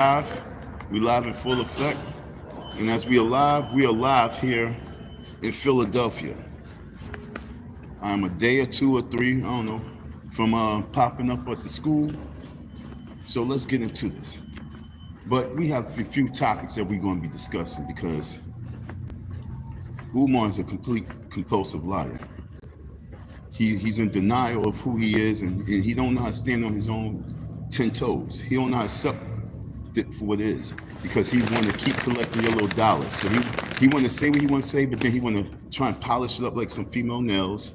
live. We live in full effect. And as we are live here in Philadelphia. I'm a day or two or three, I don't know, from popping up at the school. So let's get into this. But we have a few topics that we're going to be discussing because Umar is a complete compulsive liar. He's in denial of who he is, and he don't know how to stand on his own 10 toes. He don't know how to accept it for what it is because he want to keep collecting your little dollars. So he want to say what he want to say, but then he want to try and polish it up like some female nails.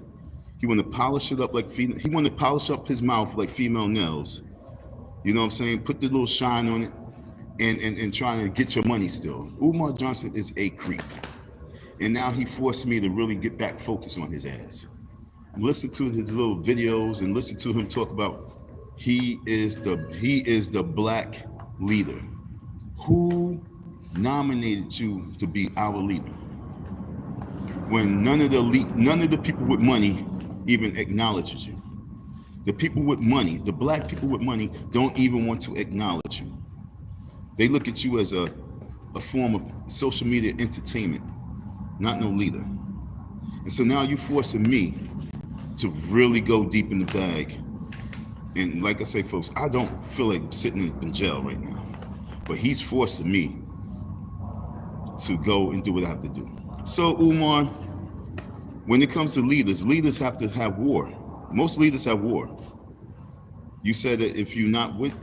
He want to polish it up like he want to polish up his mouth like female nails. You know what I'm saying? Put the little shine on it and trying to get your money still. Umar Johnson is a creep. And now he forced me to really get back focused on his ass. Listen to his little videos and listen to him talk about he is the black leader. Who nominated you to be our leader? When none of the people with money even acknowledges you. The people with money, the black people with money, don't even want to acknowledge you. They look at you as a form of social media entertainment, not no leader. And so now you're forcing me to really go deep in the bag. And like I say, folks, I don't feel like sitting in jail right now. But he's forcing me to go and do what I have to do. So Umar, when it comes to leaders have to have war. Most leaders have war. You said that if you're not with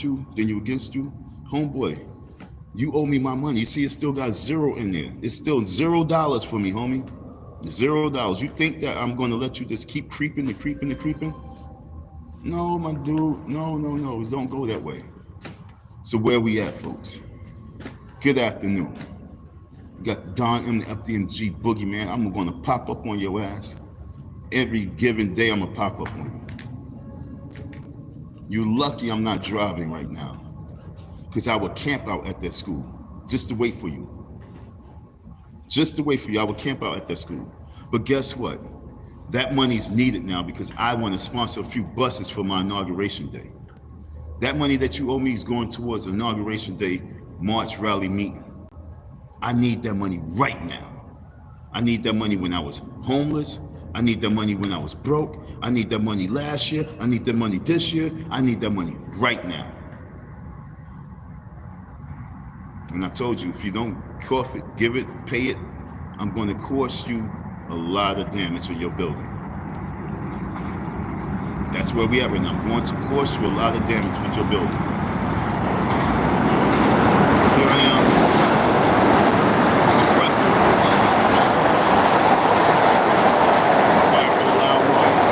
you, then you're against you. Homeboy, you owe me my money. You see, it still got zero in there. It's still $0 for me, homie. $0. You think that I'm gonna let you just keep creeping. No, my dude, no. It don't go that way. So where we at, folks? Good afternoon. We got Don M-TheeFDMGBoogieman. I'm gonna pop up on your ass. Every given day, I'm gonna pop up on you. You're lucky I'm not driving right now, because I would camp out at that school just to wait for you. I would camp out at that school. But guess what? That money's needed now because I want to sponsor a few buses for my inauguration day. That money that you owe me is going towards the inauguration day March rally meeting. I need that money right now. I need that money when I was homeless. I need that money when I was broke. I need that money last year. I need that money this year. I need that money right now. And I told you, if you don't cough it, give it, pay it, I'm going to cost you a lot of damage on your building. That's where we are right now. I'm going to cost you a lot of damage with your building. Here I am. Impressive. Sorry for the loud noise.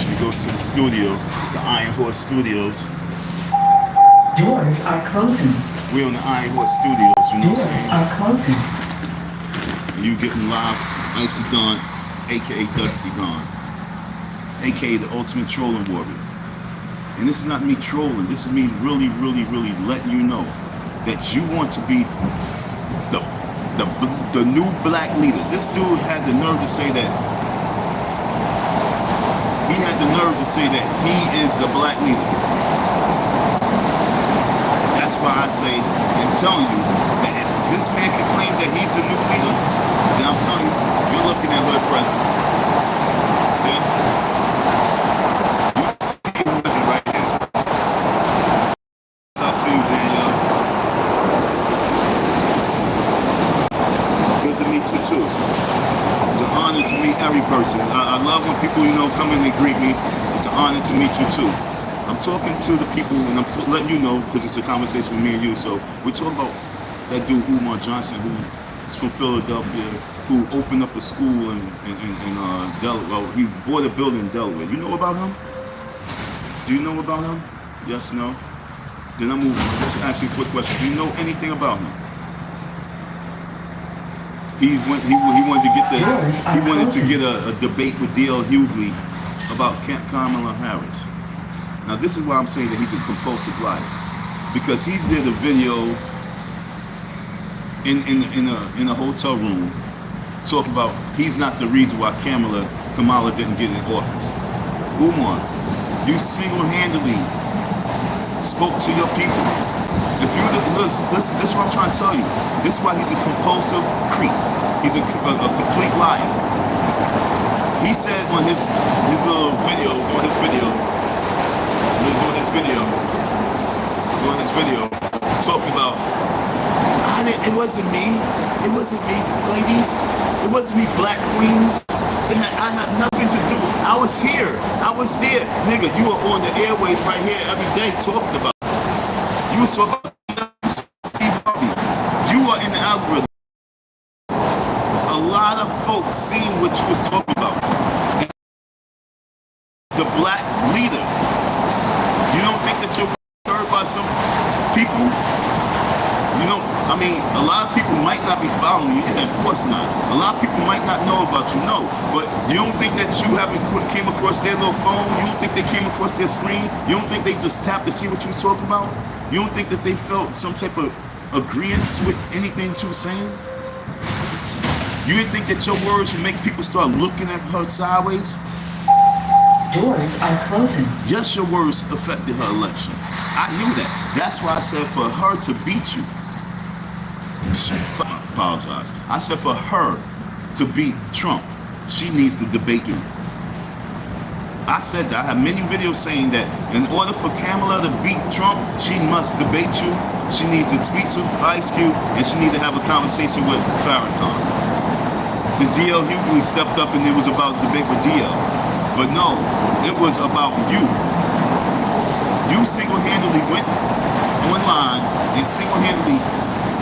We go to the studio, the Iron Horse Studios. Doors are closing. We're on the Iron Horse Studios, you know what I'm saying? Doors are closing. You getting live, Icy Don, aka Dusty Don, aka the ultimate trolling warrior. And this is not me trolling, this is me really letting you know that you want to be the new black leader. This dude had the nerve to say that he is the black leader. That's why I say and telling you that if this man can claim that he's the new leader, then I'm telling you, you're looking at hood president. Okay? You see who is it right now. Out to you, Daniel. Good to meet you too. It's an honor to meet every person. I love when people, come in and greet me. It's an honor to meet you too. I'm talking to the people, and I'm letting you know, because it's a conversation with me and you. So we're talking about that dude, Umar Johnson, who is from Philadelphia, who opened up a school in Delaware. Well, he bought a building in Delaware. You know about him? Do you know about him? Yes, no? Then I'm moving. Just ask you a quick question. Do you know anything about him? He wanted to get a debate with D.L. Hughley about Kamala Harris. Now, this is why I'm saying that he's a compulsive liar, because he did a video in a hotel room talking about he's not the reason why Kamala didn't get in office. Umar, you single-handedly spoke to your people. If you listen, this is what I'm trying to tell you. This is why he's a compulsive creep. He's a complete liar. He said on his little video, talking about, it wasn't me, ladies, it wasn't me, black queens. I had nothing to do. I was here. I was there. Nigga, you were on the airways right here every day talking about it. You were talking about Steve Harvey. You are in the algorithm. A lot of folks seen what you was talking about. The black leader. You don't think that you're heard by some people? You know, I mean, a lot of people might not be following you, and of course not. A lot of people might not know about you, no. But you don't think that you haven't came across their little phone? You don't think they came across their screen? You don't think they just tapped to see what you were talking about? You don't think that they felt some type of agreement with anything that you were saying? You didn't think that your words would make people start looking at her sideways? Doors are closing. Yes, your words affected her election. I knew that. That's why I said for her to beat you. I apologize. I said for her to beat Trump, she needs to debate you. I said that. I have many videos saying that in order for Kamala to beat Trump, she must debate you. She needs to speak to Ice Cube, and she needs to have a conversation with Farrakhan. The DL Hughley stepped up and it was about debate with DL. But no, it was about you. You single-handedly went online and single-handedly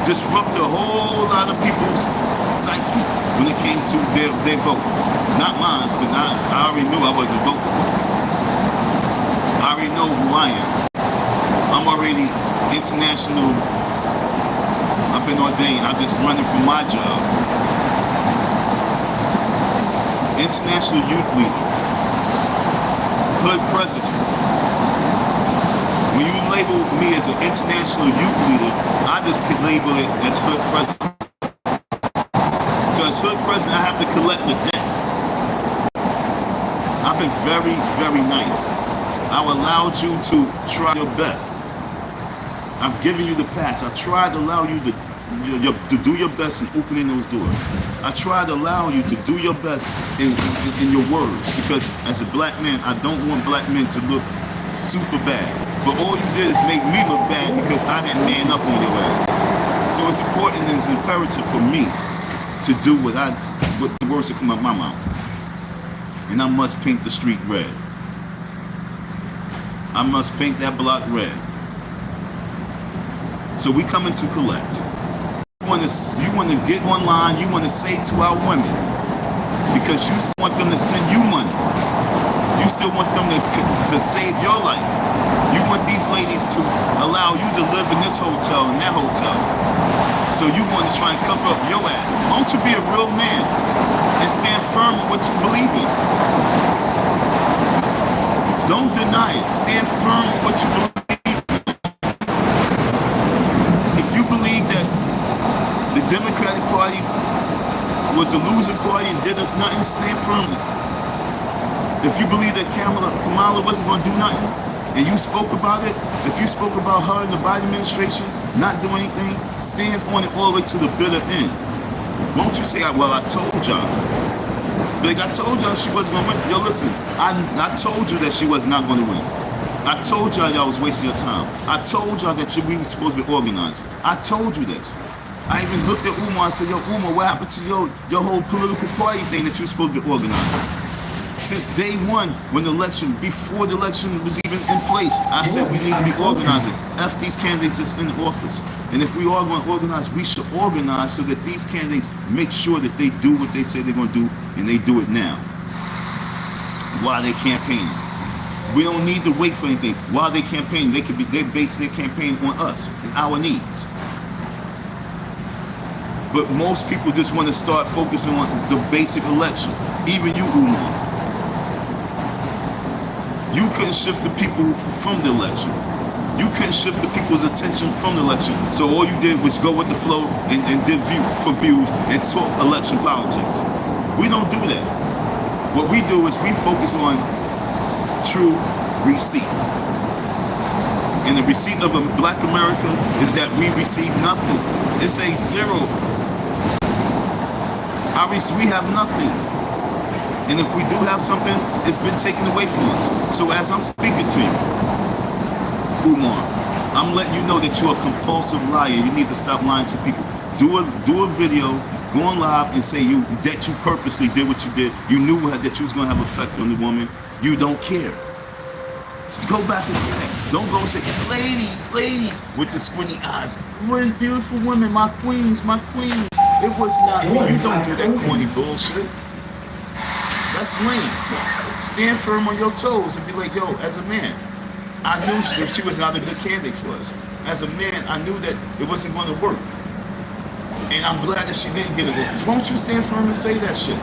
disrupted a whole lot of people's psyche when it came to their vote. Not mine, because I already knew I wasn't voting. I already know who I am. I'm already international. I've been ordained. I'm just running for my job. International Youth Leader. Hood President. When you label me as an international youth leader, I just could label it as Hood President. So as Hood President, I have to collect the debt. I've been very, very nice. I allowed you to try your best. I've given you the pass. I tried to allow you to do your best in opening those doors. I tried to allow you to do your best in your words, because as a black man, I don't want black men to look super bad. But all you did is make me look bad because I didn't man up on your ass. So it's important and it's imperative for me to do what the words that come out of my mouth. And I must paint the street red. I must paint that block red. So we coming to collect. You want to get online, you want to say to our women, because you still want them to send you money. You still want them to save your life. You want these ladies to allow you to live in this hotel and that hotel. So you want to try and cover up your ass. Why don't you be a real man and stand firm in what you believe in? Don't deny it. Stand firm in what you believe in. If you believe that the Democratic Party was a losing party and did us nothing, stand firmly. If you believe that Kamala wasn't going to do nothing, and you spoke about it, if you spoke about her and the Biden administration not doing anything, stand on it all the way to the bitter end. Won't you say, well, I told y'all. Like, I told y'all she wasn't going to win. Yo, listen, I told you that she was not going to win. I told y'all was wasting your time. I told y'all that we were supposed to be organizing. I told you this. I even looked at Umar and said, yo, Umar, what happened to your whole political party thing that you were supposed to be organizing? Since day one, before the election was even in place, I said we need to be organizing. F these candidates that's in office. And if we are going to organize, we should organize so that these candidates make sure that they do what they say they're going to do, and they do it now while they're campaigning. We don't need to wait for anything. While they're campaigning, they base their campaign on us and our needs. But most people just want to start focusing on the basic election. Even you, Umar. You couldn't shift the people from the election. You couldn't shift the people's attention from the election. So all you did was go with the flow and did for views and talk election politics. We don't do that. What we do is we focus on true receipts. And the receipt of a black America is that we receive nothing. It's a zero. We have nothing. And if we do have something, it's been taken away from us. So as I'm speaking to you, Umar, I'm letting you know that you're a compulsive liar. You need to stop lying to people. Do a video, go on live and say that you purposely did what you did. You knew that you was going to have effect on the woman. You don't care. So go back and say that. Don't go and say, ladies, with the squinty eyes. Beautiful women, my queens, my queens. It was not me. You don't do that corny bullshit. That's lame. Stand firm on your toes and be like, yo, as a man, I knew she was not a good candidate for us. As a man, I knew that it wasn't going to work. And I'm glad that she didn't get it. Won't you stand firm and say that shit?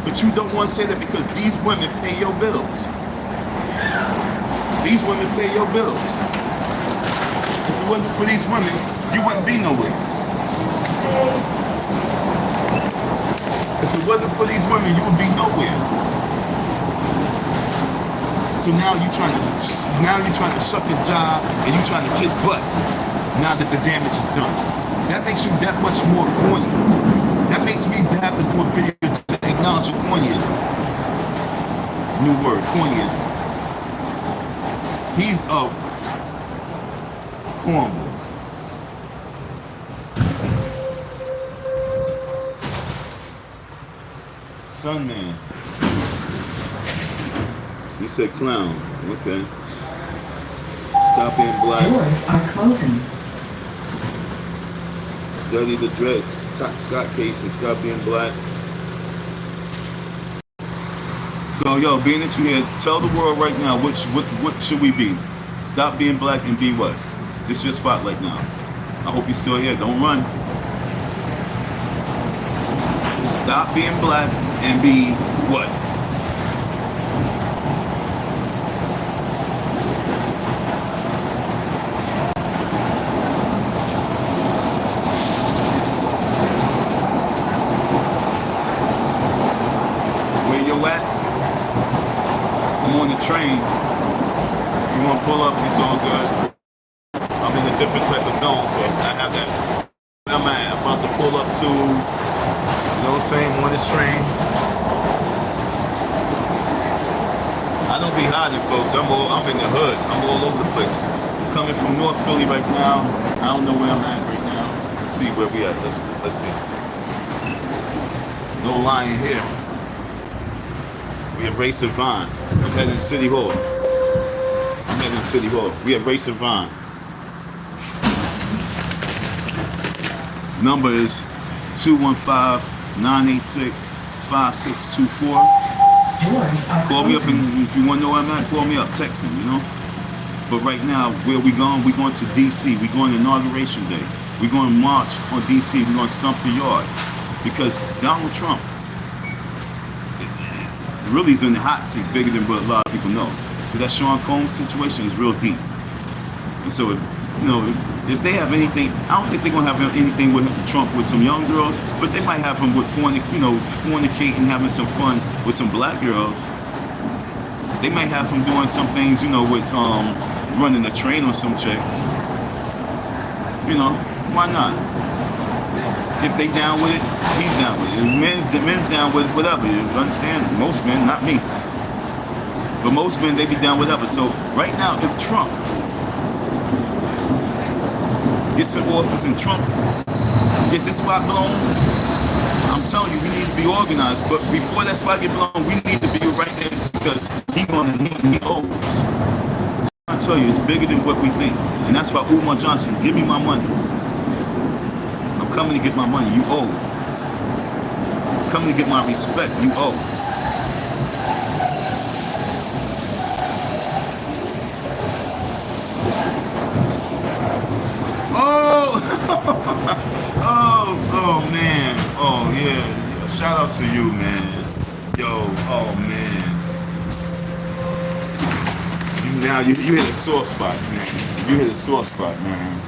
But you don't want to say that because these women pay your bills. These women pay your bills. If it wasn't for these women, you wouldn't be nowhere. If it wasn't for these women, you would be nowhere. So now you're trying to suck a job and you're trying to kiss butt. Now that the damage is done, that makes you that much more corny. That makes me have to do a video to acknowledge your cornyism. New word, cornyism. He's a cornball. Sun man. He said clown. Okay. Stop being black. Doors are closing. Study the dress. Scott case and stop being black. So yo, being that you here, tell the world right now what should we be? Stop being black and be what? This is your spotlight now. I hope you're still here. Don't run. Stop being black and be what? Where you at? I'm on the train. If you want to pull up, it's all good. I'm in a different type of zone, so I have that. I'm about to pull up to, you know what I'm saying, on this train. I don't be hiding, folks. I'm in the hood. I'm all over the place. I'm coming from North Philly right now. I don't know where I'm at right now. Let's see where we at. Let's see. No lying here. We have Race and Vine. I'm heading to City Hall. We have Race and Vine. Number is 215-986-5624. Call me up, and if you want to know where I'm at, call me up, text me, you know. But right now, where we going? We're going to D.C. We're going to Inauguration Day. We're going to march on D.C. We're going to stump the yard. Because Donald Trump really is in the hot seat, bigger than what a lot of people know. But that Sean Combs situation is real deep. And so, if they have anything, I don't think they're going to have anything with Trump with some young girls, but they might have him with fornicating, having some fun with some black girls. They might have him doing some things, with running a train on some chicks. Why not? If they down with it, he's down with it. The men's down with it, whatever. You understand? Most men, not me. But most men, they be down with whatever. So right now, if Trump gets in office and Trump gets this spot blown, I'm telling you, we need to be organized. But before that spot get blown, we need to be right there because he owes. I tell you, it's bigger than what we think. And that's why Umar Johnson, give me my money. I'm coming to get my money, you owe. I'm coming to get my respect, you owe. Oh man. Oh yeah. Shout out to you, man. Yo, oh man. You Now you hit a sore spot, man. You hit a sore spot, man.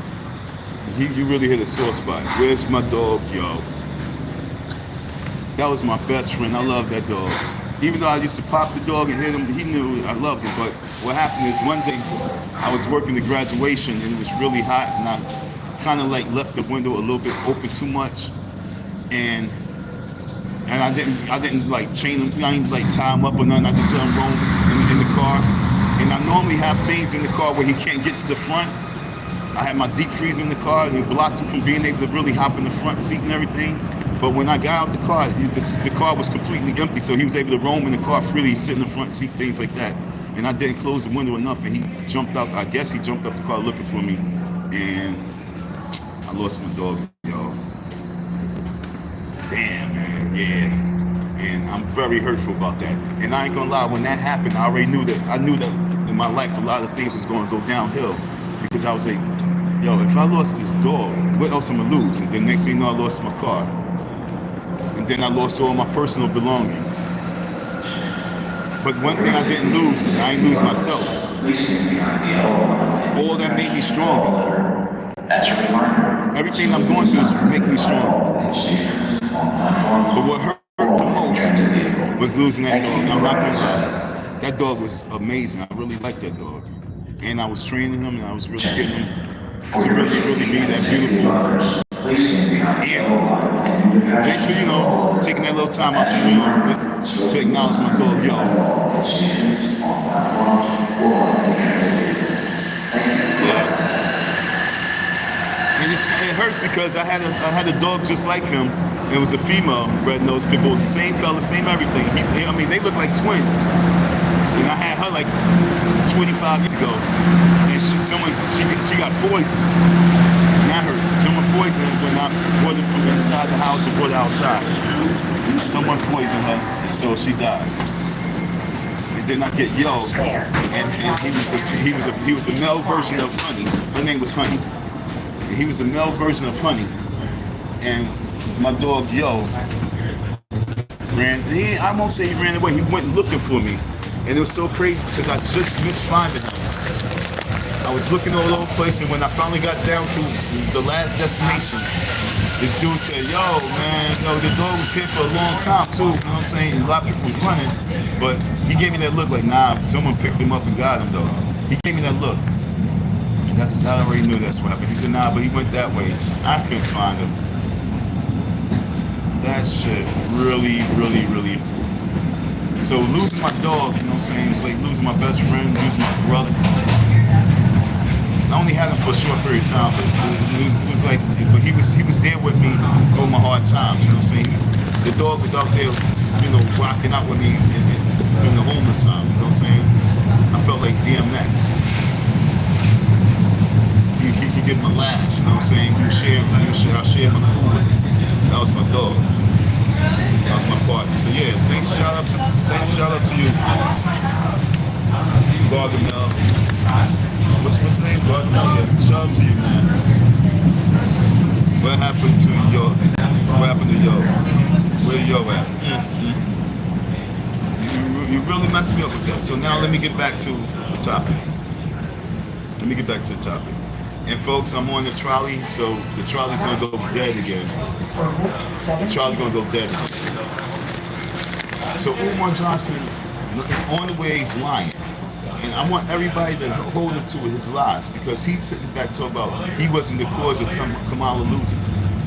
You really hit a sore spot. Where's my dog, yo? That was my best friend. I love that dog. Even though I used to pop the dog and hit him, he knew I loved him. But what happened is one day I was working the graduation and it was really hot, and I kind of like left the window a little bit open too much, and I didn't like chain him. I didn't like tie him up or nothing. I just let him roam in the car. And I normally have things in the car where he can't get to the front. I had my deep freezer in the car, and it blocked him from being able to really hop in the front seat and everything. But when I got out the car, the car was completely empty, so he was able to roam in the car freely, sit in the front seat, things like that. And I didn't close the window enough, and he jumped out. I guess he jumped up the car looking for me, and I lost my dog, yo. Damn, man, yeah. And I'm very hurtful about that. And I ain't gonna lie, when that happened, I knew that in my life a lot of things was gonna go downhill, because I was like, yo, if I lost this dog, what else I'm gonna lose? And then next thing you know, I lost my car. And then I lost all my personal belongings. But one thing I didn't lose is I didn't lose myself. All that made me stronger. Everything I'm going through is making me stronger. But what hurt the most was losing that dog. I'm not gonna lie. That dog was amazing. I really liked that dog. And I was training him, and I was really getting him to really be that beautiful animal. Thanks for, taking that little time out to acknowledge my dog, yo. Yeah. And it hurts because I had a dog just like him. It was a female red-nosed pit bull, the same color, same everything. They look like twins. And I had her like 25 years ago, and she got poisoned. Not her. Someone poisoned her when I brought it from inside the house and brought it outside. Someone poisoned her, and so she died. And then I get Yo, and he was a male version of Honey. Her name was Honey. And he was a male version of Honey. And my dog Yo I won't say he ran away. He went looking for me. And it was so crazy because I just missed finding him. I was looking all over the place, and when I finally got down to the last destination, this dude said, yo, man, the dog was here for a long time too, you know what I'm saying? And a lot of people was running, but he gave me that look like, nah, someone picked him up and got him though. He gave me that look. And I already knew that's what happened. He said, nah, but he went that way. I couldn't find him. That shit really. So losing my dog, you know what I'm saying, it's like losing my best friend, losing my brother. I only had him for a short period of time, but it was like, but he was there with me during my hard times, you know what I'm saying? The dog was out there, rocking out with me during the homeless time, you know what I'm saying? I felt like DMX. He could give him a laugh, you know what I'm saying? I shared my food with him. That was my dog. That was my partner. So yeah, shout out to you, Gargamel. What's the name? Gargamel. Yeah. Shout out to you, man. What happened to Yo? What happened to Yo? Where Yo at? You really messed me up with that. So now let me get back to the topic. And folks, I'm on the trolley, so the trolley's gonna go dead again. The trolley's gonna go dead again. So Umar Johnson is on the way, he's lying. And I want everybody to hold him to his lies, because he's sitting back talking about he wasn't the cause of Kamala losing.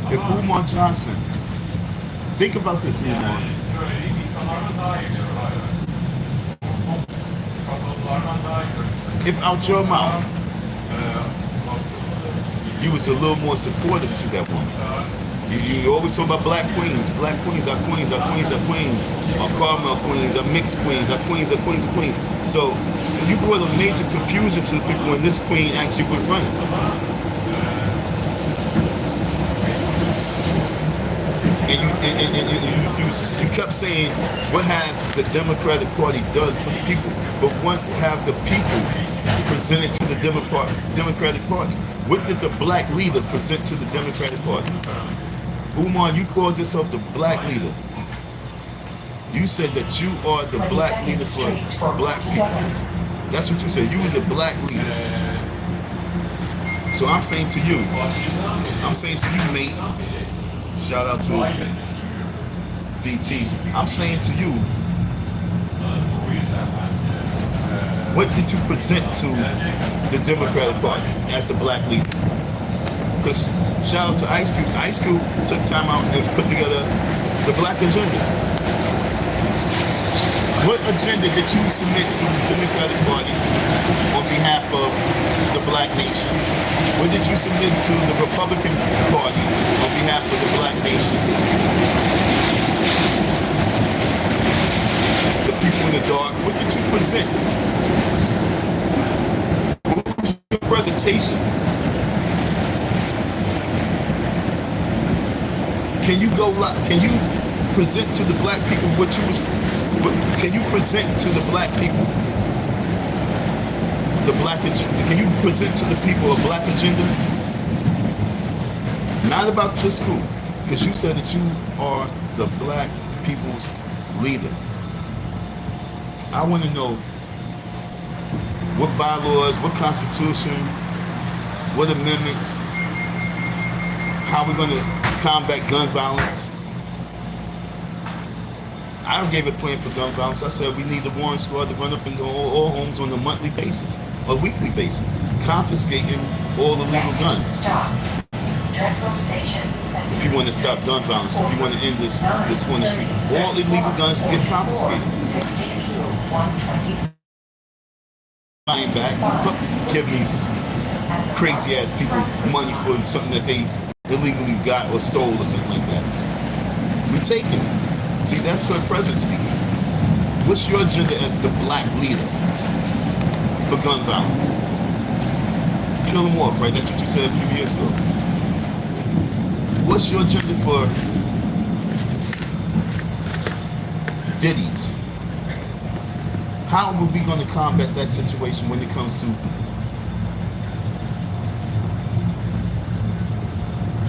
If Umar Johnson, think about this, Umar. If out your mouth, you was a little more supportive to that woman. You always talk about black queens. Black queens are queens, our caramel queens, our mixed queens, our queens. So you brought a major confusion to the people when this queen actually was running. And you kept saying, what have the Democratic Party done for the people? But what have the people presented to the Democratic Party? What did the black leader present to the Democratic Party? Umar, you called yourself the black leader. You said that you are the black leader for black people. That's what you said. You were the black leader. So I'm saying to you, mate, shout out to VT. I'm saying to you, what did you present to the Democratic Party as a black leader? Because shout out to Ice Cube. Ice Cube took time out and put together the black agenda. What agenda did you submit to the Democratic Party on behalf of the black nation? What did you submit to the Republican Party on behalf of the black nation? The people in the dark, what did you present? What was your presentation? Can you present to the black people what you was? Can you present to the black people the black agenda? Can you present to the people a black agenda? Not about your school, because you said that you are the black people's leader. I want to know what bylaws, what constitution, what amendments, how we're going to combat gun violence. I gave a plan for gun violence. I said we need the warrant squad to run up into all homes on a monthly basis, or weekly basis, confiscating all illegal guns. If you want to stop gun violence, if you want to end this on the street, all illegal guns get confiscated. Buying back, giving these crazy ass people money for something that they illegally got or stole or something like that. We're taking it. See, that's what president speaking. What's your agenda as the black leader for gun violence? Kill them off, right? That's what you said a few years ago. What's your agenda for Diddy's? How are we going to combat that situation when it comes to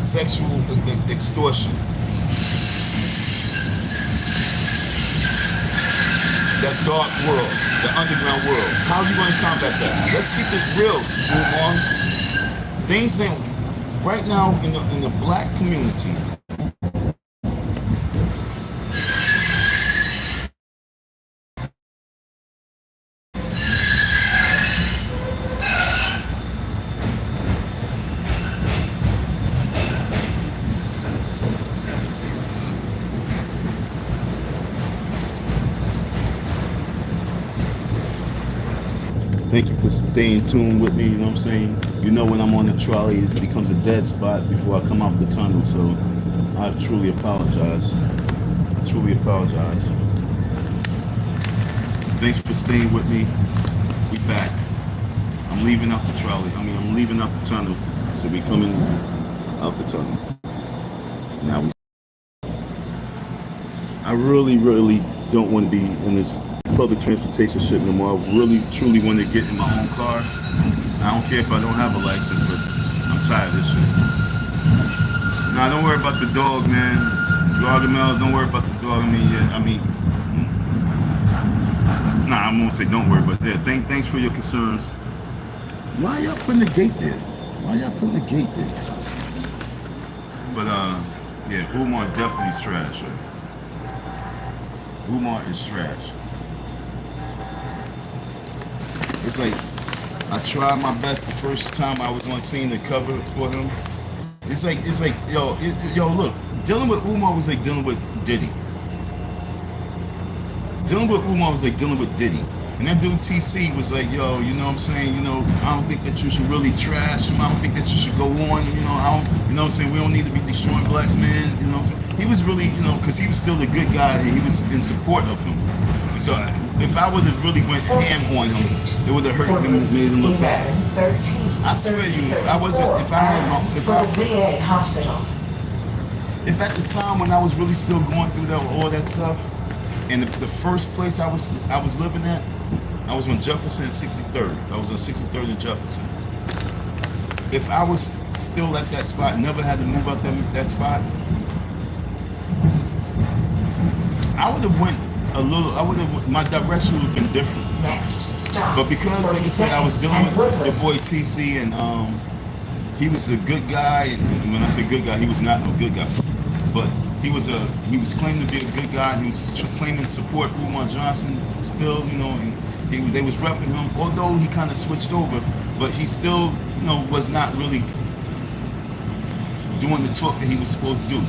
sexual extortion? That dark world, the underground world. How are you going to combat that? Let's keep it real, Umar. Things that right now in the black community, thank you for staying tuned with me, you know what I'm saying? You know when I'm on the trolley, it becomes a dead spot before I come out the tunnel, so I truly apologize. Thanks for staying with me. We back. I'm leaving out the trolley. I'm leaving out the tunnel, so we coming out the tunnel. Now I really don't want to be in this public transportation shit no more. I really, truly want to get in my own car. I don't care if I don't have a license, but I'm tired of this shit. Nah, don't worry about the dog, man. Gargamel, don't worry about the dog. Nah, I won't say don't worry, but yeah, thanks for your concerns. Why y'all putting the gate there? But yeah, Umar definitely is trash. Right? Umar is trash. It's like I tried my best the first time I was on scene to cover for him. It's like yo, look, dealing with Umar was like dealing with Diddy. And that dude TC was like, yo, you know what I'm saying? You know, I don't think that you should really trash him. I don't think that you should go on. You know, you know what I'm saying? We don't need to be destroying black men. You know what I'm saying? He was really, you know, because he was still a good guy and he was in support of him. So if I would have really went ham on him, it would have hurt him and made him look bad. I swear to you, if at the time when I was really still going through all that stuff, and the first place I was living at, I was on Jefferson and 63rd. I was on 63rd and Jefferson. If I was still at that spot, never had to move out that spot, my direction would have been different. But because, like I said, I was dealing with your boy TC, and he was a good guy. And when I say good guy, he was not a good guy, but he was claiming to be a good guy. He was claiming to support Umar Johnson still, and they was repping him. Although he kind of switched over, but he still, was not really doing the talk that he was supposed to do,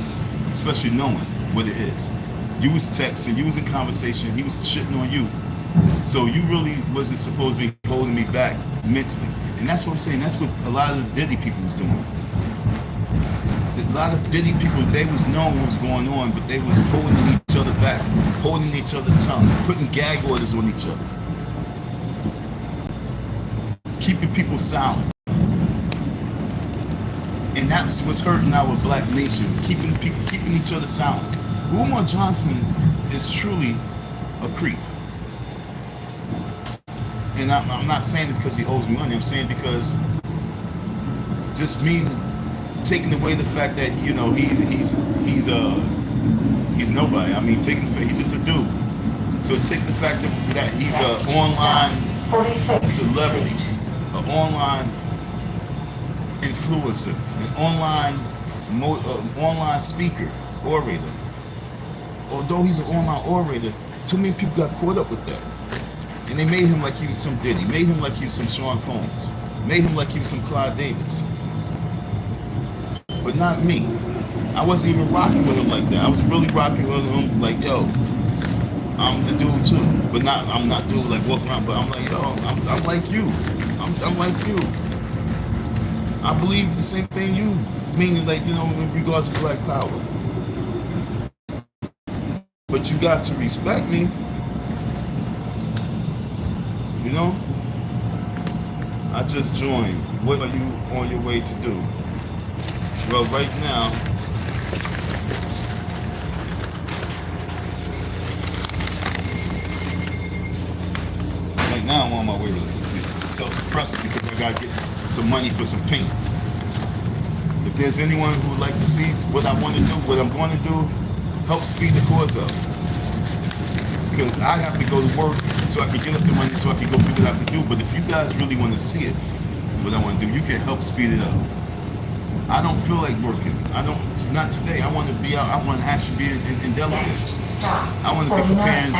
especially knowing what it is. You was texting, you was in conversation, he was shitting on you. So you really wasn't supposed to be holding me back mentally. And that's what I'm saying, that's what a lot of the Diddy people was doing. A lot of Diddy people, they was knowing what was going on, but they was holding each other back, holding each other's tongue, putting gag orders on each other. Keeping people silent. And that's what's hurting our black nation, keeping each other silent. Umar Johnson is truly a creep. And I'm not saying it because he owes me money. I'm saying because just me taking away the fact that he's nobody. I mean, taking the fact he's just a dude. So take the fact that he's an online celebrity, an online influencer, an online speaker, orator. Although he's an online orator, too many people got caught up with that. And they made him like he was some Diddy, made him like he was some Sean Combs, made him like he was some Clyde Davis. But not me. I wasn't even rocking with him like that. I was really rocking with him like, yo, I'm the dude too. But I'm not dude like walking around, but I'm like, yo, I'm like you. I'm like you. I believe the same thing you, meaning like, in regards to black power. But you got to respect me. I just joined. What are you on your way to do? Well, right now, I'm on my way to sell suppressor because I got to get some money for some paint. If there's anyone who would like to see what I want to do, what I'm going to do, help speed the cords up. Because I have to go to work so I can get up the money so I can go do what I have to do. But if you guys really want to see it, what I want to do, you can help speed it up. I don't feel like working. Not today. I want to be out. I want to actually be in Delaware. I want to be preparing for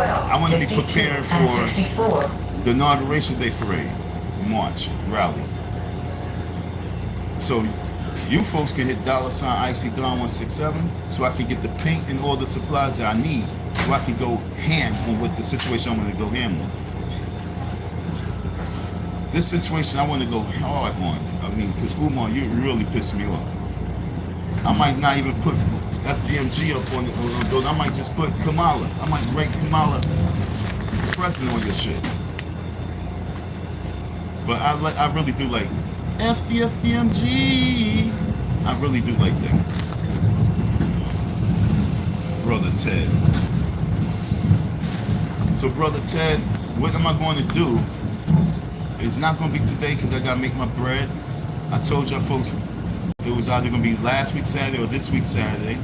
I want to be preparing for the Inauguration Day Parade, March, rally. So you folks can hit $IC167 so I can get the paint and all the supplies that I need so I can go ham on what the situation I'm going to go ham on. This situation I want to go hard on. I mean, because Umar, you really pissed me off. I might not even put FDMG up on those. I might just put Kamala. I might rank Kamala for president on your shit. But I really do like FDMG. I really do like that. Brother Ted. So Brother Ted, what am I going to do? It's not going to be today because I got to make my bread. I told y'all folks it was either going to be last week Saturday or this week Saturday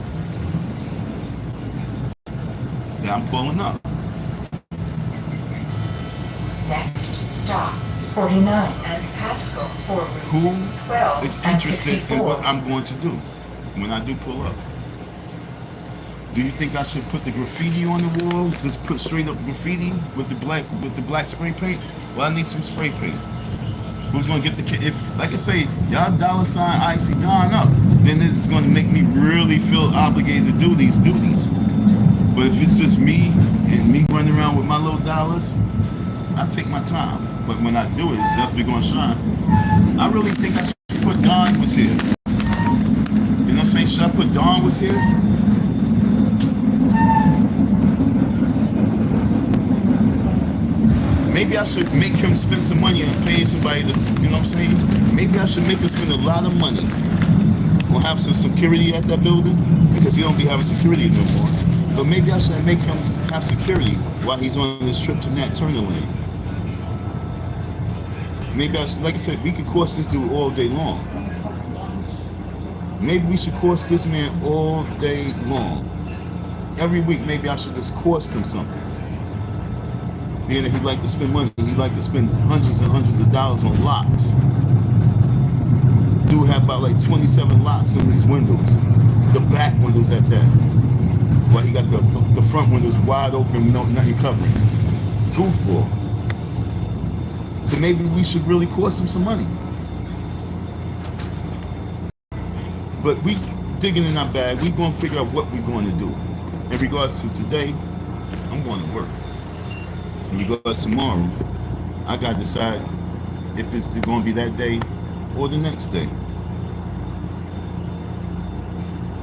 that I'm pulling up. Next stop, 49 and Pasco forward. Who is interested in what I'm going to do when I do pull up? Do you think I should put the graffiti on the wall? Just put straight up graffiti with the black spray paint? Well, I need some spray paint. Who's gonna get the kid? If, like I say, y'all $IC Don up, then it's gonna make me really feel obligated to do these duties. But if it's just me and me running around with my little dollars, I take my time. But when I do it, it's definitely gonna shine. I really think I should put Don was here. You know what I'm saying? Should I put Don was here? Maybe I should make him spend some money and pay somebody to, you know what I'm saying? Maybe I should make him spend a lot of money or have some security at that building because he don't be having security no more. But maybe I should make him have security while he's on his trip to Nat Turner Lane. Maybe I should, like I said, we could course this dude all day long. Maybe we should course this man all day long. Every week, maybe I should just course him something. Being that he liked to spend money, he liked to spend hundreds and hundreds of dollars on locks. Dude had about like 27 locks on these windows. The back windows at that. While he got the front windows wide open, nothing covering. Goofball. So maybe we should really cost him some money. But we digging in our bag, we gonna figure out what we're going to do. In regards to today, I'm going to work. In regards to tomorrow, I gotta decide if it's going to be that day or the next day.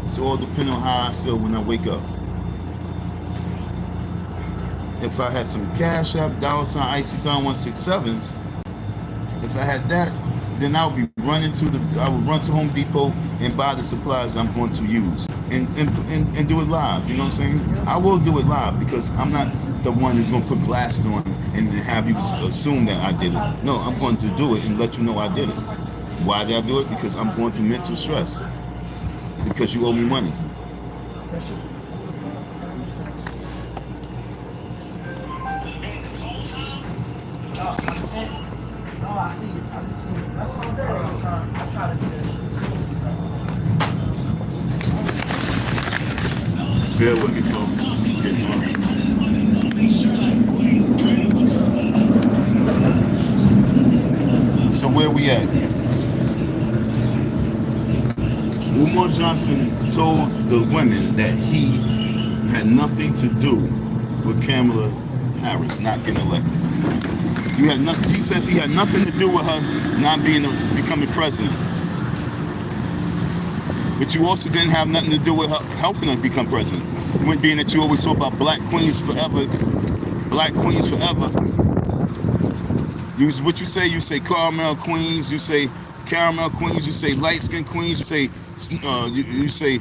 It's all depending on how I feel when I wake up. If I had some Cash App, $, Icy Don 167s, if I had that, then I would be running I would run to Home Depot and buy the supplies I'm going to use and do it live. You know what I'm saying? I will do it live because I'm not the one that's going to put glasses on and have you assume that I did it. No, I'm going to do it and let you know I did it. Why did I do it? Because I'm going through mental stress. Because you owe me money. I see it. I just see it. That's what I'm saying. I try to do this. Bear with me, folks. So where we at? Umar Johnson told the women that he had nothing to do with Kamala Harris not getting elected. You had nothing. He says he had nothing to do with her not becoming president. But you also didn't have nothing to do with her helping her become president. When being that you always talk about black queens forever, black queens forever. What you say caramel queens, you say caramel queens, you say light skin queens, you say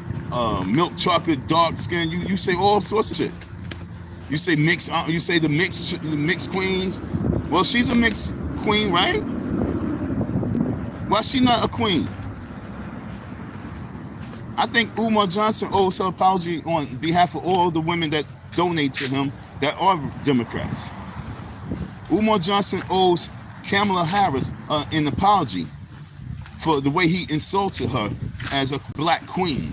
milk chocolate dark skin, you say all sorts of shit. You say the mixed queens. Well, she's a mixed queen, right? Why is she not a queen? I think Umar Johnson owes her apology on behalf of all the women that donate to him that are Democrats. Umar Johnson owes Kamala Harris an apology for the way he insulted her as a black queen,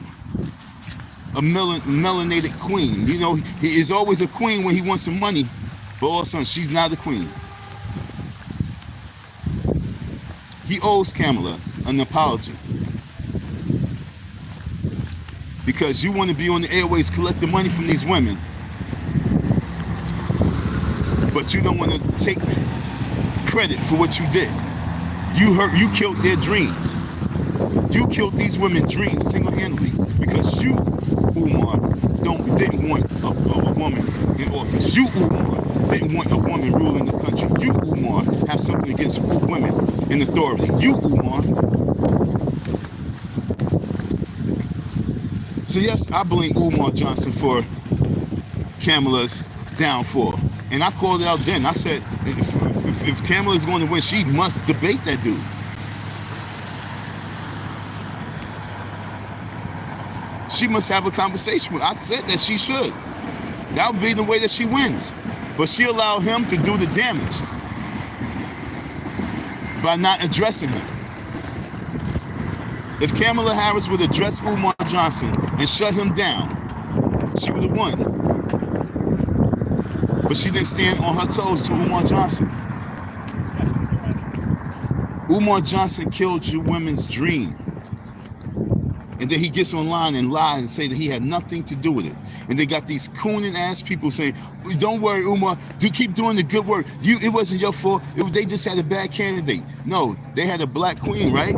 a melanated queen. You know, he is always a queen when he wants some money, but all of a sudden she's not a queen. He owes Kamala an apology because you want to be on the airways collecting money from these women, but you don't want to take credit for what you did. You killed their dreams. You killed these women's dreams single-handedly because you, Umar, didn't want a woman in office. You, Umar, didn't want a woman ruling the country. You, Umar, have something against women in authority. You, Umar. So yes, I blame Umar Johnson for Kamala's downfall. And I called it out then. I said, if Kamala is going to win, she must debate that dude. She must have a conversation with him. I said that she should. That would be the way that she wins. But she allowed him to do the damage by not addressing him. If Kamala Harris would address Umar Johnson and shut him down, she would have won. But she didn't stand on her toes to Umar Johnson. Umar Johnson killed your women's dream. And then he gets online and lies and say that he had nothing to do with it. And they got these cooning ass people saying, don't worry, Umar, keep doing the good work. It wasn't your fault. They just had a bad candidate. No, they had a black queen, right?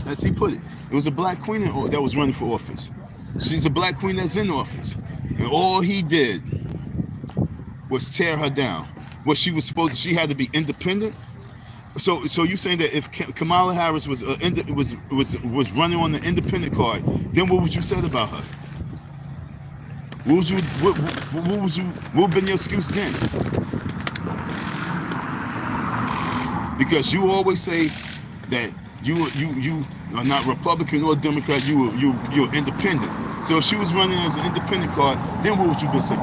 As he put it. It was a black queen that was running for office. She's a black queen that's in office. And all he did was tear her down. What she was she had to be independent. So you saying that if Kamala Harris was running on the independent card, then what would you say about her? What would have been your excuse then? Because you always say that you are not Republican or Democrat, you're independent. So if she was running as an independent card, then what would you be saying?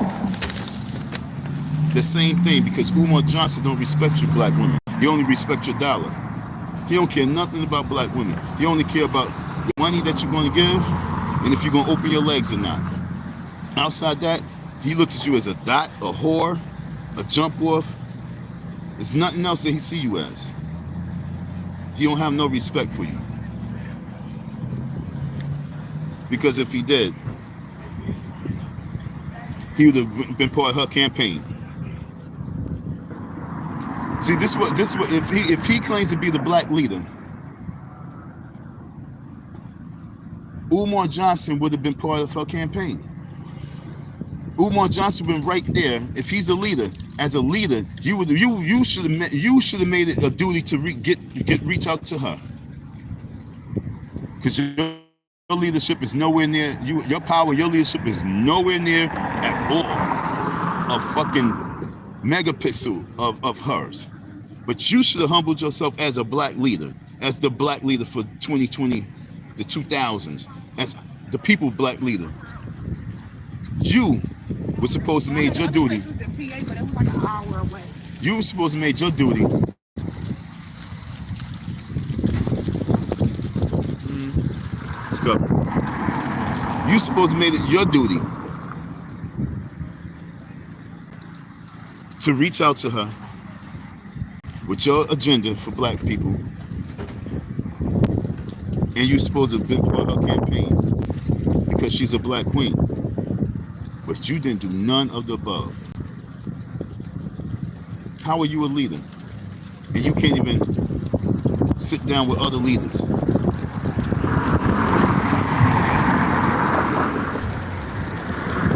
The same thing, because Umar Johnson don't respect you black women. He only respect your dollar. He don't care nothing about black women. He only care about the money that you're going to give and if you're going to open your legs or not. Outside that, he looks at you as a dot, a whore, a jump off. There's nothing else that he see you as. He don't have no respect for you. Because if he did, he would have been part of her campaign. See, this what if he claims to be the black leader, Umar Johnson would have been part of her campaign. Umar Johnson been right there. If he's a leader, as a leader, you should have made it a duty to reach out to her, because your leadership is nowhere near your power. Your leadership is nowhere near at all a fucking megapixel of hers. But you should have humbled yourself as a black leader, as the black leader for 2020, the 2000s, as the people black leader. You were supposed to make your duty. You were supposed to make your duty. Let's go. You supposed to make it your duty to reach out to her with your agenda for black people, and you're supposed to have been part of her campaign because she's a black queen. But you didn't do none of the above. How are you a leader? And you can't even sit down with other leaders.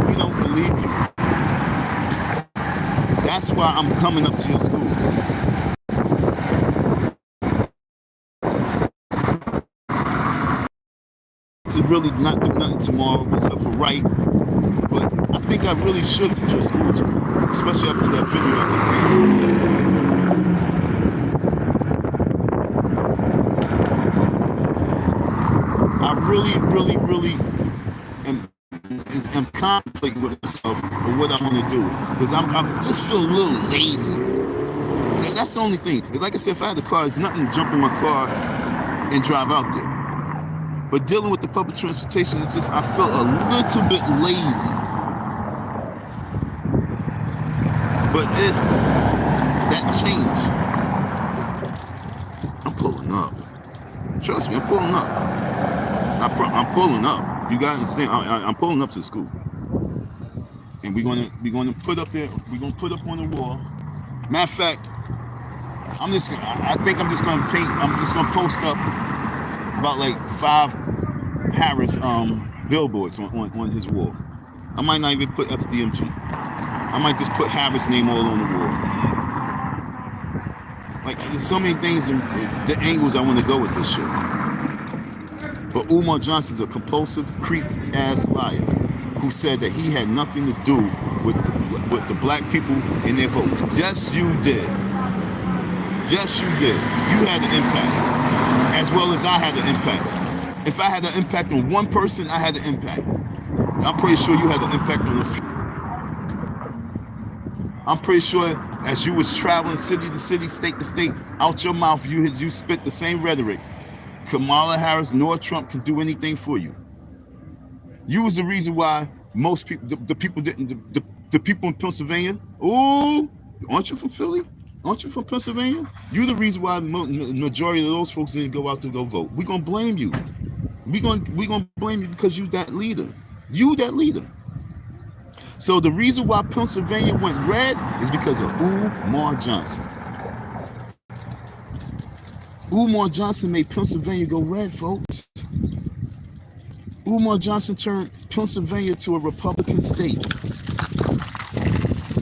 We don't believe you. That's why I'm coming up to your school. To really not do nothing tomorrow except for write. But I think I really should at your school tomorrow, especially after that video I just seen. I really am contemplating with myself on what I want to do, because I just feel a little lazy. And that's the only thing. Like I said, if I had a car, it's nothing to jump in my car and drive out there. But dealing with the public transportation, it's just, I feel a little bit lazy. But if that changed, I'm pulling up. Trust me, I'm pulling up. I'm pulling up. You gotta understand, I'm pulling up to school. And we're gonna put up there, we're gonna put up on the wall. Matter of fact, I think I'm just gonna post up about like 5 Harris billboards on his wall. I might not even put FDMG. I might just put Harris' name all on the wall. Like, there's so many things and the angles I want to go with this shit. But Umar Johnson's a compulsive, creep-ass liar who said that he had nothing to do with the black people and their vote. Yes, you did. Yes, you did. You had an impact, as well as I had an impact. If I had an impact on one person, I had an impact. I'm pretty sure you had an impact on a few. I'm pretty sure as you was traveling city to city, state to state, out your mouth, you spit the same rhetoric. Kamala Harris nor Trump can do anything for you. You was the reason why most people, the people didn't, the people in Pennsylvania, oh, aren't you from Philly? Aren't you from Pennsylvania? You're the reason why the majority of those folks didn't go out to go vote. We're gonna blame you. We're gonna blame you because you that leader. You that leader. So the reason why Pennsylvania went red is because of Umar Johnson. Umar Johnson made Pennsylvania go red, folks. Umar Johnson turned Pennsylvania to a Republican state.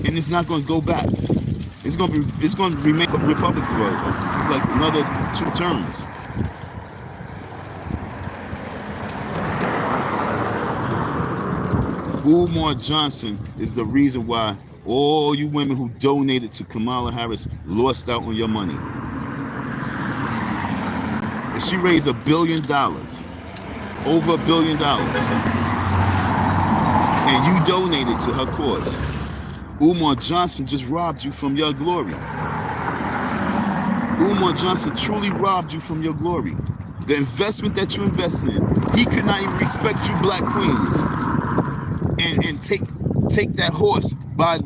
And it's not going to go back. It's going to remain Republican for like another 2 terms. Umar Johnson is the reason why all you women who donated to Kamala Harris lost out on your money. And she raised $1 billion, over $1 billion, and you donated to her cause. Umar Johnson just robbed you from your glory. Umar Johnson truly robbed you from your glory. The investment that you invested in, he could not even respect you black queens and take that horse by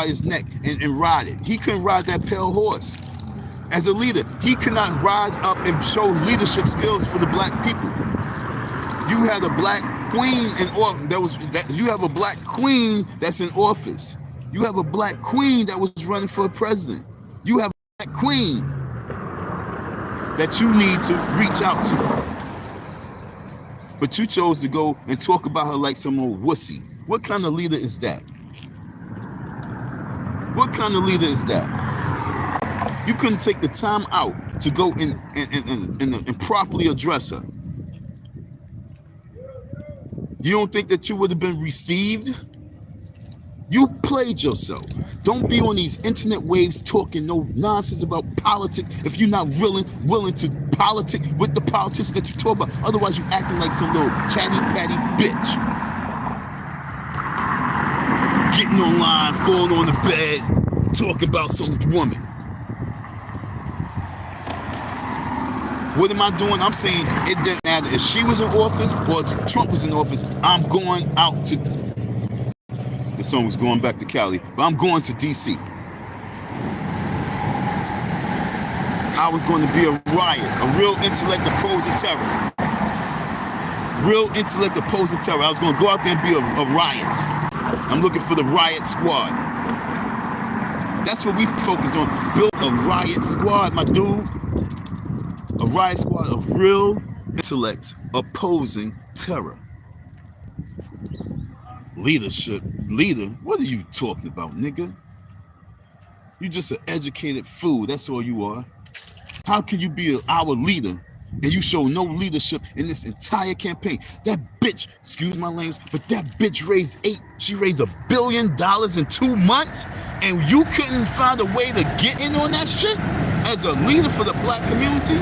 his neck and ride it. He couldn't ride that pale horse. As a leader, he could not rise up and show leadership skills for the black people. You had a black queen in office. You have a black queen that's in office. You have a black queen that was running for president. You have a black queen that you need to reach out to. But you chose to go and talk about her like some old wussy. What kind of leader is that? What kind of leader is that? You couldn't take the time out to go and properly address her. You don't think that you would have been received? You played yourself. Don't be on these internet waves talking no nonsense about politics if you're not willing to politic with the politics that you talk about. Otherwise, you acting like some little chatty patty bitch. Getting online, falling on the bed, talking about some woman. What am I doing? I'm saying it didn't matter if she was in office or if Trump was in office. I'm going out to... The song was going back to Cali, but I'm going to D.C. I was going to be a riot, a real intellect opposing terror. Real intellect opposing terror. I was going to go out there and be a riot. I'm looking for the riot squad. That's what we focus on. Build a riot squad, my dude. A riot squad of real intellect opposing terror. Leadership. Leader? What are you talking about, nigga? You just an educated fool. That's all you are. How can you be our leader and you show no leadership in this entire campaign? That bitch, excuse my language, but that bitch raised $1 billion in 2 months, and you couldn't find a way to get in on that shit as a leader for the black community?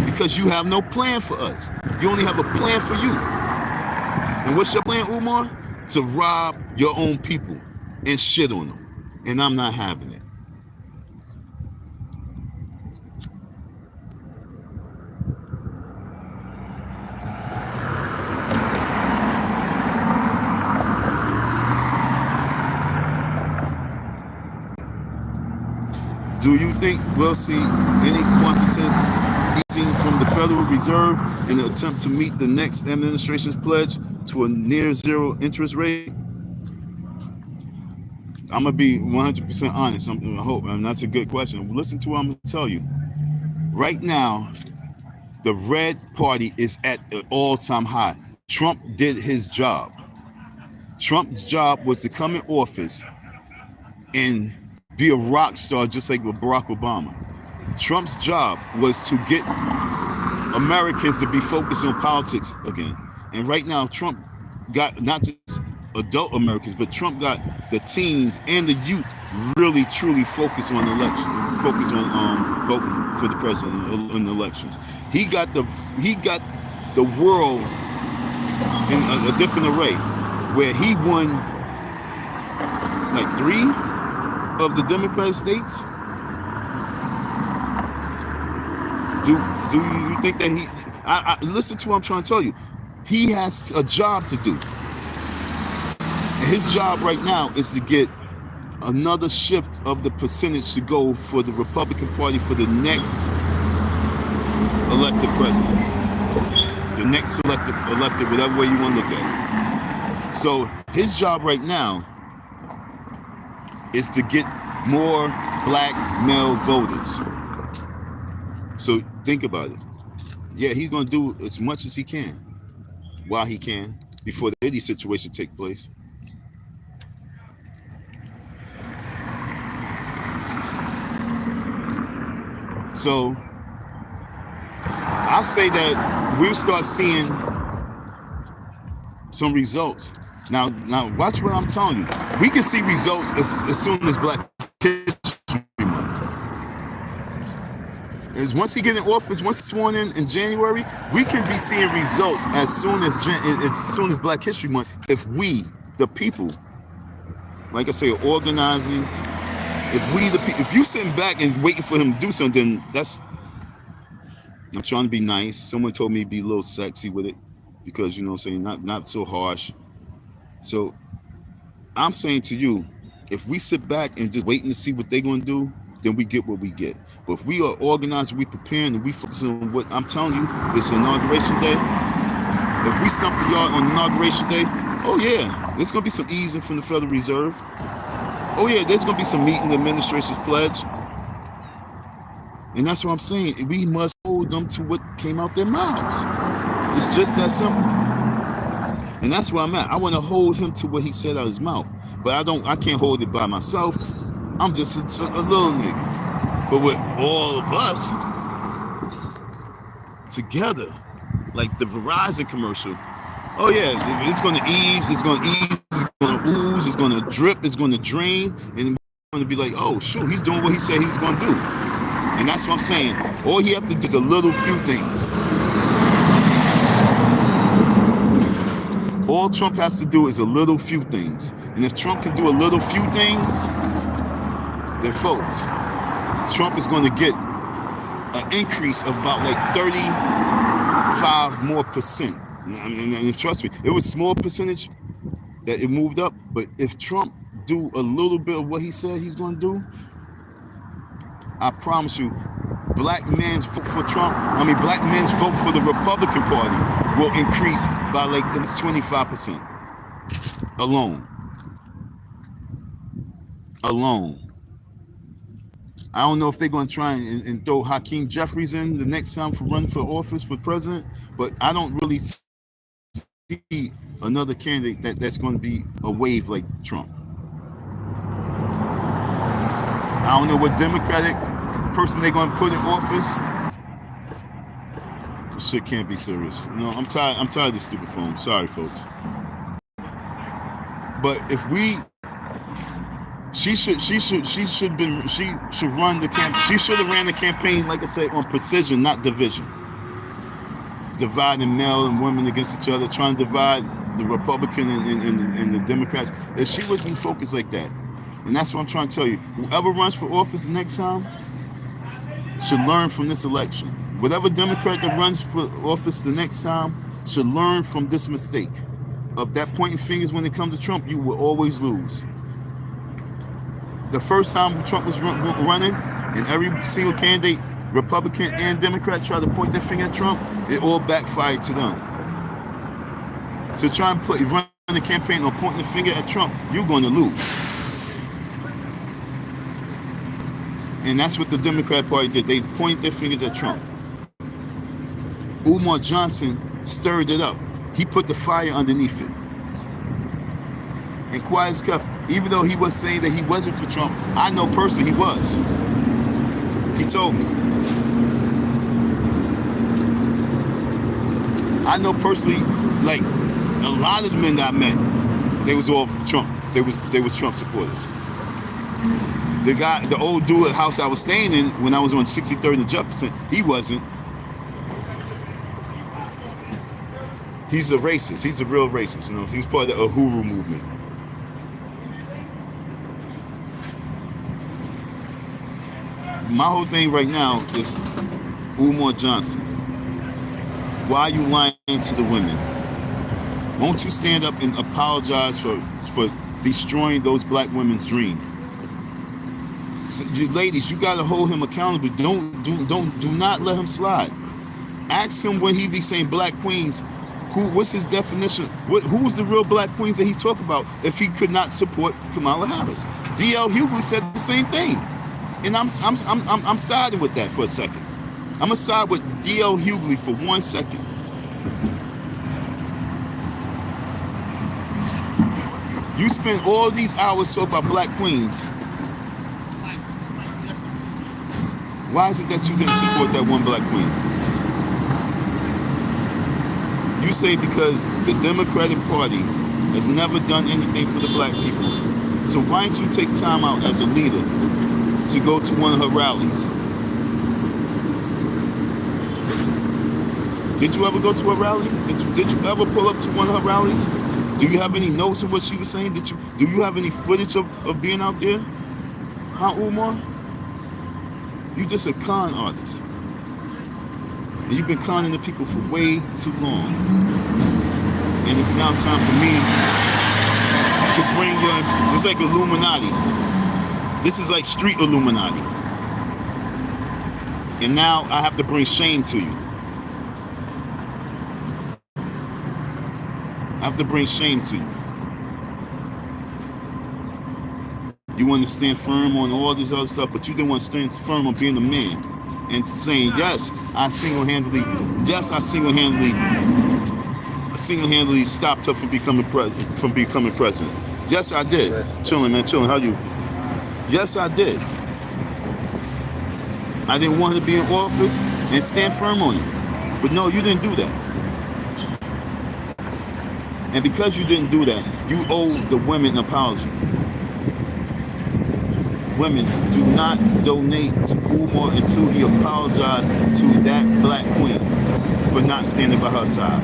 Because you have no plan for us. You only have a plan for you. And what's your plan, Umar? To rob your own people and shit on them. And I'm not having it. Do you think we'll see any quantitative easing from the Federal Reserve in an attempt to meet the next administration's pledge to a near zero interest rate? I'm going to be 100% honest. I hope, and that's a good question. Listen to what I'm going to tell you. Right now, the red party is at an all-time high. Trump did his job. Trump's job was to come in office and be a rock star just like with Barack Obama. Trump's job was to get Americans to be focused on politics again. And right now, Trump got not just adult Americans, but Trump got the teens and the youth really truly focused on election, focused on voting for the president in the elections. He got the world in a different array, where he won like 3 of the Democratic states. Do you think that he? I listen to what I'm trying to tell you. He has a job to do. And his job right now is to get another shift of the percentage to go for the Republican Party for the next elected president. The next elected, whatever way you want to look at it. So his job right now is to get more black male voters. So think about it. Yeah, he's going to do as much as he can while he can before any situation takes place. So I say that we'll start seeing some results. Now watch what I'm telling you. We can see results as soon as Black History Month. Once he get in office, once he's sworn in January, we can be seeing results as soon as Black History Month if we, the people, like I say, organizing. If you sitting back and waiting for him to do something, then that's. I'm trying to be nice. Someone told me to be a little sexy with it, because you know what I'm saying, not so harsh. So I'm saying to you, if we sit back and just waiting to see what they're gonna do, then we get what we get. But if we are organized, we preparing, and we focus on what I'm telling you, this inauguration day. If we stump the yard on inauguration day, oh yeah, there's gonna be some easing from the Federal Reserve. Oh yeah, there's gonna be some meeting the administration's pledge. And that's what I'm saying. We must hold them to what came out their mouths. It's just that simple. And that's where I'm at. I want to hold him to what he said out of his mouth. But I can't hold it by myself. I'm just a little nigga. But with all of us together, like the Verizon commercial, oh yeah, it's gonna ease, it's gonna ooze, it's gonna drip, it's gonna drain, and we're gonna be like, oh shoot, he's doing what he said he was gonna do. And that's what I'm saying. All he have to do is a little few things. All Trump has to do is a little few things. And if Trump can do a little few things, then folks, Trump is going to get an increase of about like 35 more percent. And trust me, it was a small percentage that it moved up. But if Trump do a little bit of what he said he's going to do, I promise you, black men's vote for Trump, black men's vote for the Republican Party will increase by like 25% alone. I don't know if they're going to try and throw Hakeem Jeffries in the next time for running for office for president, but I don't really see another candidate that's going to be a wave like Trump. I don't know what Democratic person they're going to put in office. This shit can't be serious. You know, I'm tired of this stupid phone. Sorry, folks. But if she should run the campaign. She should have ran the campaign, like I say, on precision, not division. Dividing male and women against each other, trying to divide the Republican and the Democrats. If she wasn't focused like that, and that's what I'm trying to tell you. Whoever runs for office the next time should learn from this election. Whatever Democrat that runs for office the next time should learn from this mistake of that pointing fingers. When it comes to Trump, you will always lose. The first time Trump was running, and every single candidate, Republican and Democrat, tried to point their finger at Trump, it all backfired to them. So try and run the campaign on pointing the finger at Trump, you're going to lose. And that's what the Democrat Party did. They pointed their fingers at Trump. Umar Johnson stirred it up. He put the fire underneath it. And quiet as kept, even though he was saying that he wasn't for Trump, I know personally he was. He told me. I know personally, like a lot of the men that I met, they was all for Trump. They was Trump supporters. The old dude at the house I was staying in when I was on 63rd and Jefferson, he wasn't. He's a racist. He's a real racist. You know, he was part of the Uhuru movement. My whole thing right now is Umar Johnson. Why are you lying to the women? Won't you stand up and apologize for destroying those black women's dream? You ladies, you gotta hold him accountable. Do not let him slide. Ask him when he be saying black queens. What's his definition? Who's the real black queens that he's talking about? If he could not support Kamala Harris, D.L. Hughley said the same thing, and I'm siding with that for a second. I'm gonna side with D.L. Hughley for 1 second. You spend all these hours talking about black queens. Why is it that you didn't support that one black queen? You say because the Democratic Party has never done anything for the black people. So why don't you take time out as a leader to go to one of her rallies? Did you ever go to a rally? Did you ever pull up to one of her rallies? Do you have any notes of what she was saying? Do you have any footage of being out there? Huh, Umar? You just a con artist. And you've been conning the people for way too long. And it's now time for me to bring your, it's like Illuminati. This is like street Illuminati. And now I have to bring shame to you. I have to bring shame to you. You want to stand firm on all this other stuff, but you didn't want to stand firm on being a man and saying, yes, I single-handedly stopped her from becoming president. Yes, I did. Chilling, man, chilling. How you? Yes, I did. I didn't want her to be in office and stand firm on it. But no, you didn't do that. And because you didn't do that, you owe the women an apology. Women, do not donate to Umar until he apologized to that black queen for not standing by her side.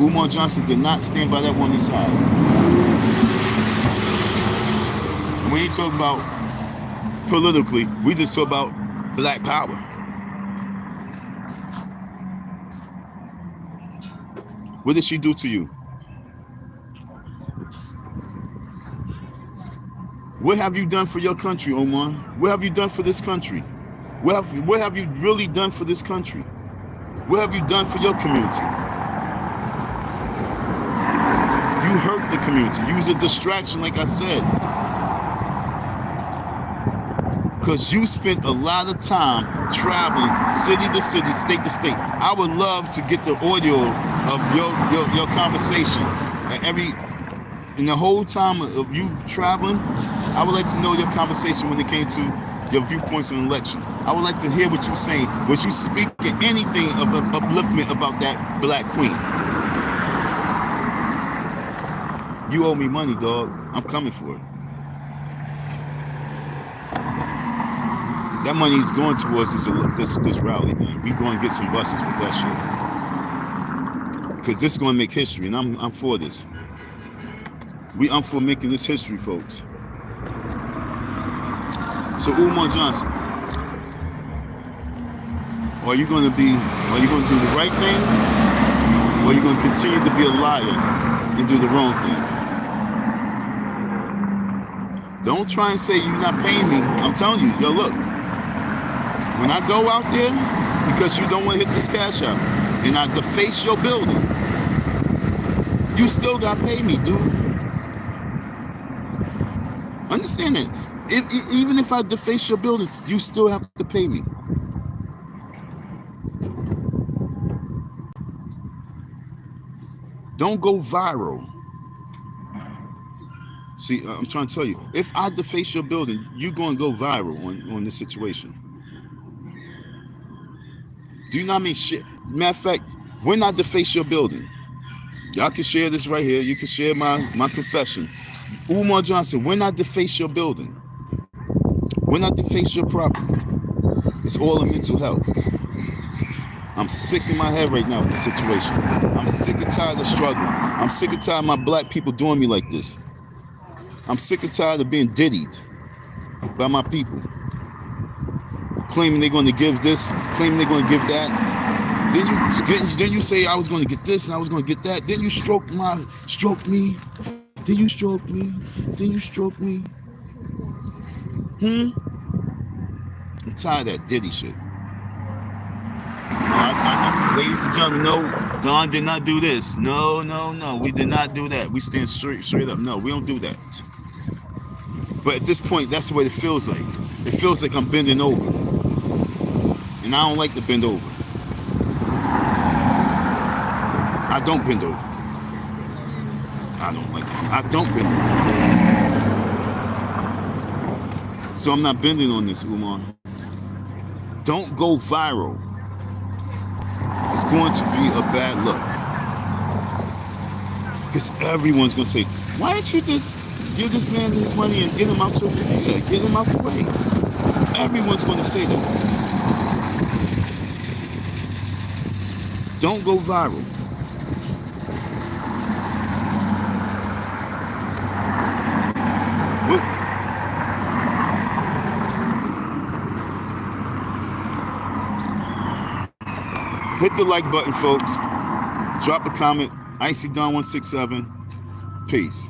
Umar Johnson did not stand by that woman's side. When you talk about politically, we just talk about black power. What did she do to you? What have you done for your country, Omar? What have you done for this country? What have you really done for this country? What have you done for your community? You hurt the community. You was a distraction, like I said. Because you spent a lot of time traveling city to city, state to state. I would love to get the audio of your conversation. And the whole time of you traveling, I would like to know your conversation when it came to your viewpoints on election. I would like to hear what you're saying. Was you speaking anything of upliftment about that black queen? You owe me money, dog. I'm coming for it. That money is going towards this rally, man. We going to get some buses with that shit. Because this is going to make history, and I'm for this. I'm for making this history, folks. So Umar Johnson, are you going to do the right thing, or are you going to continue to be a liar and do the wrong thing? Don't try and say you're not paying me. I'm telling you, yo, look. When I go out there, because you don't want to hit this cash out, and I deface your building, you still got to pay me, dude. Understand that. Even if I deface your building, you still have to pay me. Don't go viral. See, I'm trying to tell you, if I deface your building, you're going to go viral on this situation. Do you know what I mean? Shit. Matter of fact, when I deface your building, y'all can share this right here. You can share my confession. Umar Johnson, when I deface your building, when I deface your property, it's all in mental health. I'm sick in my head right now with the situation. I'm sick and tired of struggling. I'm sick and tired of my black people doing me like this. I'm sick and tired of being diddied by my people. Claiming they're going to give this, claiming they're going to give that. Then you say I was going to get this and I was going to get that. Then you stroke me. Then you stroke me. Then you stroke me. I'm tired of that diddy shit. Ladies and gentlemen, no, Don did not do this. No, we did not do that. We stand straight up. No, we don't do that. But at this point, that's the way it feels like. It feels like I'm bending over. And I don't like to bend over. I don't bend over. I don't bend over. So I'm not bending on this, Umar. Don't go viral. It's going to be a bad look. Because everyone's going to say, why don't you just give this man his money and get him out your way? Yeah, get him out the way. Everyone's going to say that. Don't go viral. Look. Hit the like button, folks. Drop a comment. Icy Don 167. Peace.